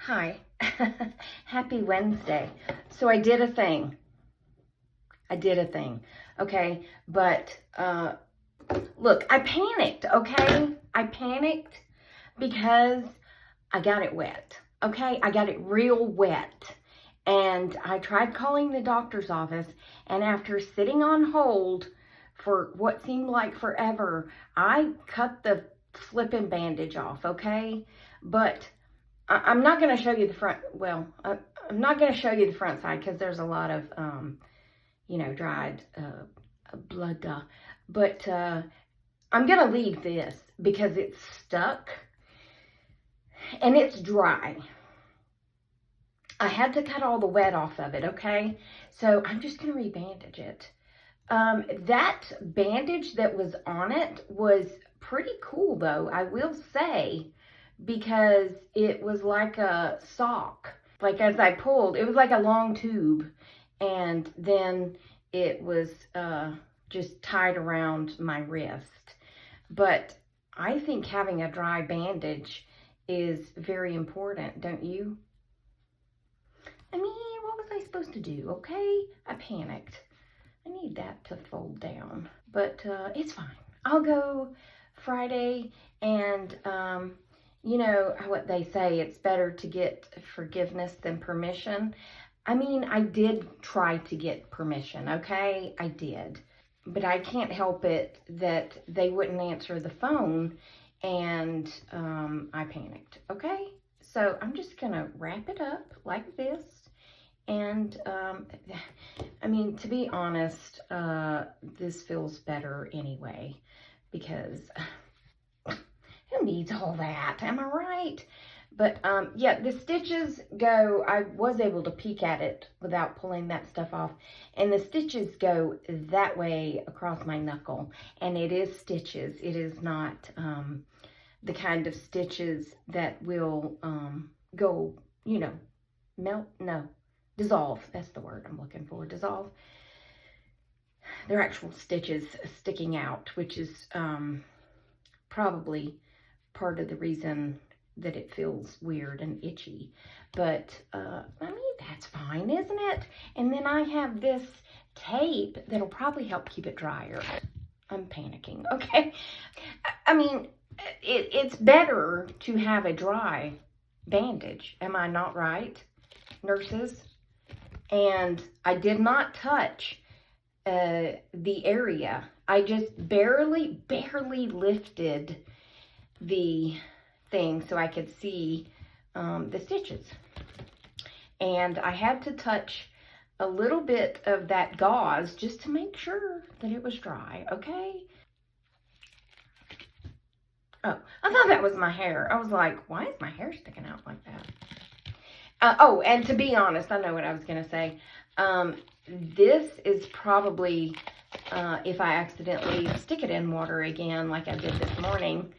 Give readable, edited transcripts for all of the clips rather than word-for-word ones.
Hi. Happy Wednesday. So I did a thing. Okay? But look, I panicked, okay? I panicked because I got it wet. Okay? I got it real wet. And I tried calling the doctor's office, and after sitting on hold for what seemed like forever, I cut the flipping bandage off, okay? But I'm not going to show you the front. Well, I'm not going to show you the front side because there's a lot of, dried blood. But I'm going to leave this because it's stuck and it's dry. I had to cut all the wet off of it, okay? So I'm just going to rebandage it. That bandage that was on it was pretty cool, though, I will say, because it was like a sock. Like as I pulled, it was like a long tube, and then it was just tied around my wrist. But I think having a dry bandage is very important, don't you? I mean, what was I supposed to do, okay? I panicked. I need that to fold down, but it's fine. I'll go Friday, and you know what they say, it's better to get forgiveness than permission. I mean, I did try to get permission, okay? I did. But I can't help it that they wouldn't answer the phone, and I panicked, okay? So I'm just gonna wrap it up like this. And, I mean, to be honest, this feels better anyway, because who needs all that? Am I right? But, yeah, the stitches go, I was able to peek at it without pulling that stuff off. And the stitches go that way across my knuckle. And it is stitches. It is not, the kind of stitches that will, go, melt, no. Dissolve, that's the word I'm looking for, dissolve. They're actual stitches sticking out, which is probably part of the reason that it feels weird and itchy. But, I mean, that's fine, isn't it? And then I have this tape that'll probably help keep it drier. I'm panicking, okay? I mean, it's better to have a dry bandage. Am I not right, nurses? And I did not touch the area. I just barely lifted the thing so I could see the stitches. And I had to touch a little bit of that gauze just to make sure that it was dry, okay? Oh, I thought that was my hair. I was like, why is my hair sticking out like that? Oh, and to be honest, I know what I was going to say. This is probably, if I accidentally stick it in water again, like I did this morning,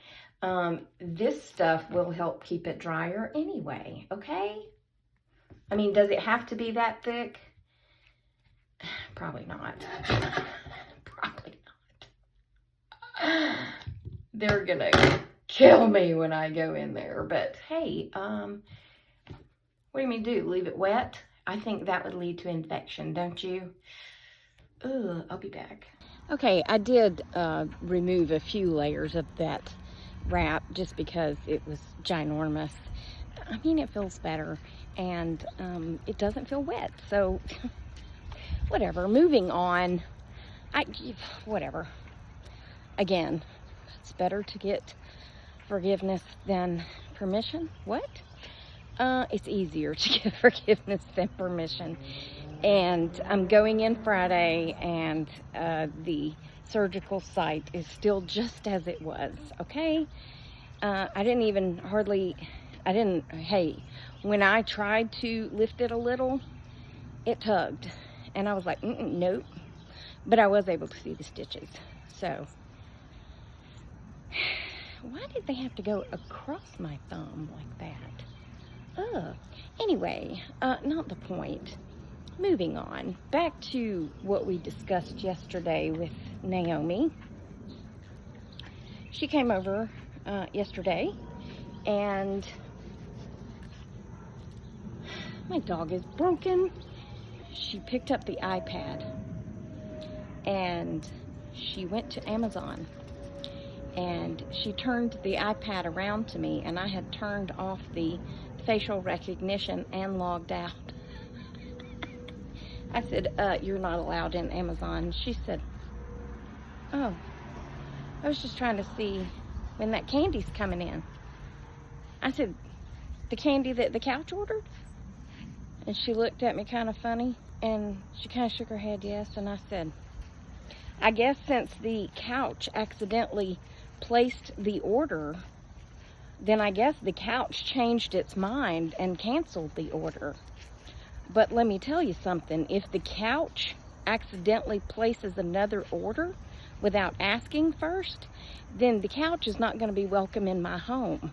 this stuff will help keep it drier anyway, okay? I mean, does it have to be that thick? Probably not. Probably not. They're going to kill me when I go in there, but hey, what do you mean do? Leave it wet? I think that would lead to infection, don't you? Ugh, I'll be back. Okay, I did remove a few layers of that wrap just because it was ginormous. I mean, it feels better, and it doesn't feel wet, so whatever. Moving on. Whatever. Again, it's better to get forgiveness than permission. What? It's easier to get forgiveness than permission. And I'm going in Friday, and the surgical site is still just as it was, okay? Hey, when I tried to lift it a little, it tugged. And I was like, nope. But I was able to see the stitches. So, why did they have to go across my thumb like that? Anyway, not the point. Moving on. Back to what we discussed yesterday with Naomi. She came over yesterday, and My dog is broken. She picked up the iPad and she went to Amazon and she turned the iPad around to me, and I had turned off the facial recognition and logged out. I said, you're not allowed in Amazon. She said, oh, I was just trying to see when that candy's coming in. I said, the candy that the couch ordered? And she looked at me kind of funny, and she kind of shook her head yes, and I said, I guess since the couch accidentally placed the order, then I guess the couch changed its mind and canceled the order. But let me tell you something, if the couch accidentally places another order without asking first, then the couch is not going to be welcome in my home.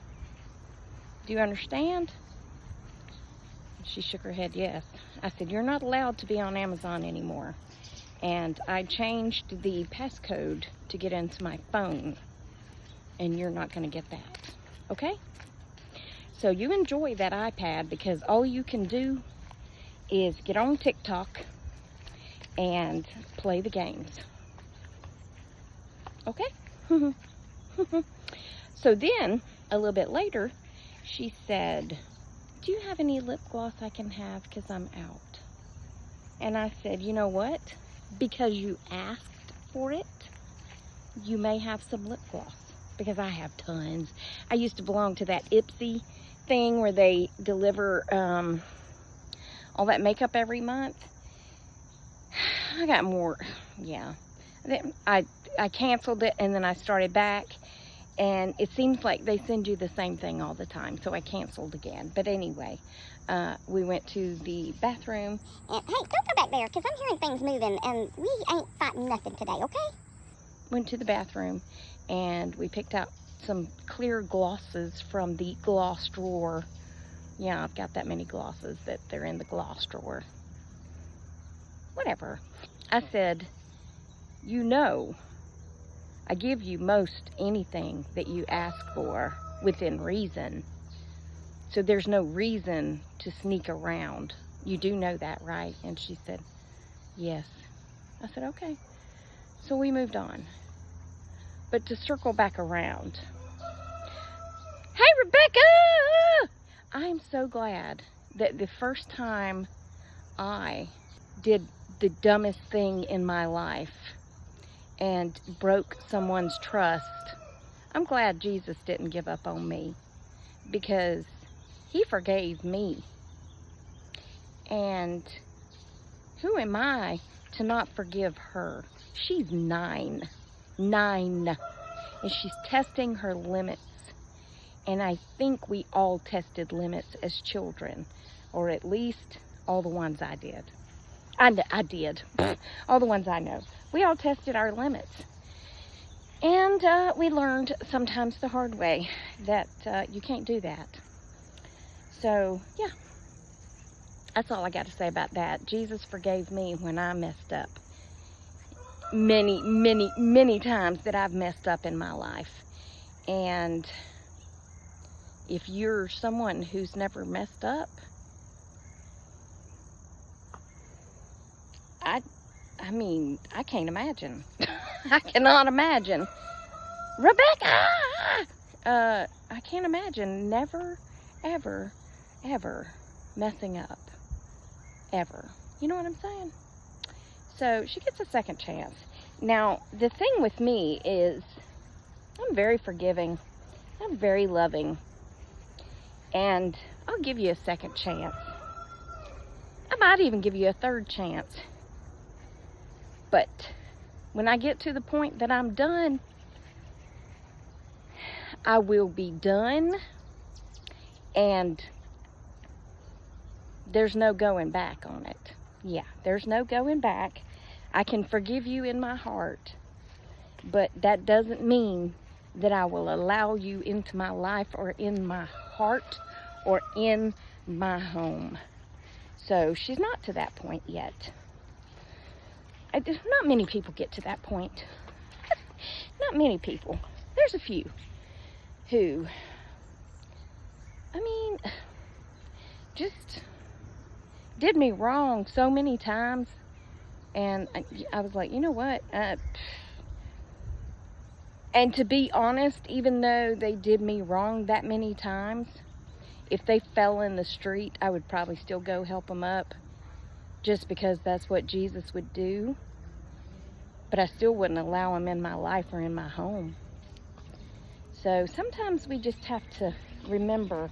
Do you understand? She shook her head yes. I said, you're not allowed to be on Amazon anymore. And I changed the passcode to get into my phone. And you're not going to get that. Okay? So you enjoy that iPad, because all you can do is get on TikTok and play the games. Okay? So then, a little bit later, she said, do you have any lip gloss I can have, because I'm out? And I said, you know what? Because you asked for it, you may have some lip gloss, because I have tons. I used to belong to that Ipsy thing where they deliver all that makeup every month. I got more, yeah. I canceled it, and then I started back, and it seems like they send you the same thing all the time, so I canceled again. But anyway, we went to the bathroom. And, hey, don't go back there, because I'm hearing things moving, and we ain't fighting nothing today, okay? Went to the bathroom, and we picked out some clear glosses from the gloss drawer. Yeah, I've got that many glosses that they're in the gloss drawer. Whatever. I said, you know, I give you most anything that you ask for within reason. So there's no reason to sneak around. You do know that, right? And she said, yes. I said, okay. So we moved on. But to circle back around. Hey, Rebecca! I'm so glad that the first time I did the dumbest thing in my life and broke someone's trust, I'm glad Jesus didn't give up on me, because he forgave me. And who am I to not forgive her? She's 9. And she's testing her limits. And I think we all tested limits as children, or at least all the ones I did. I did. All the ones I know. We all tested our limits. And we learned sometimes the hard way that you can't do that. So, yeah. That's all I got to say about that. Jesus forgave me when I messed up. Many, many, many times that I've messed up in my life. And if you're someone who's never messed up, I mean, I can't imagine. I cannot imagine. Rebecca! I can't imagine never, ever, ever messing up. Ever. You know what I'm saying? So she gets a second chance. Now, the thing with me is I'm very forgiving. I'm very loving. And I'll give you a second chance. I might even give you a third chance. But when I get to the point that I'm done, I will be done. And there's no going back on it. Yeah, there's no going back. I can forgive you in my heart, but that doesn't mean that I will allow you into my life or in my heart or in my home. So she's not to that point yet. Not many people get to that point. Not many people. There's a few who, I mean, just did me wrong so many times. And I was like, you know what? And to be honest, even though they did me wrong that many times, if they fell in the street, I would probably still go help them up, just because that's what Jesus would do. But I still wouldn't allow them in my life or in my home. So sometimes we just have to remember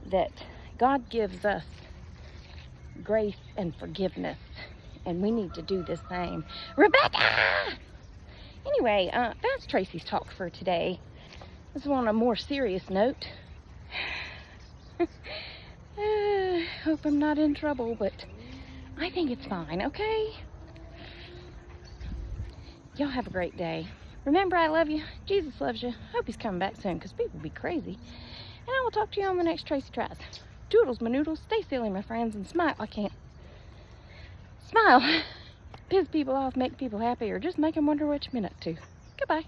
that God gives us grace and forgiveness, and we need to do the same. Rebecca! Anyway, that's Tracy's talk for today. This is on a more serious note. Hope I'm not in trouble, but I think it's fine, okay? Y'all have a great day. Remember, I love you. Jesus loves you. Hope he's coming back soon, because people be crazy. And I will talk to you on the next Tracy Tries. Doodles, my noodles. Stay silly, my friends, and smile. I can't. Smile. Piss people off, make people happy, or just make them wonder what you've been up to. Goodbye.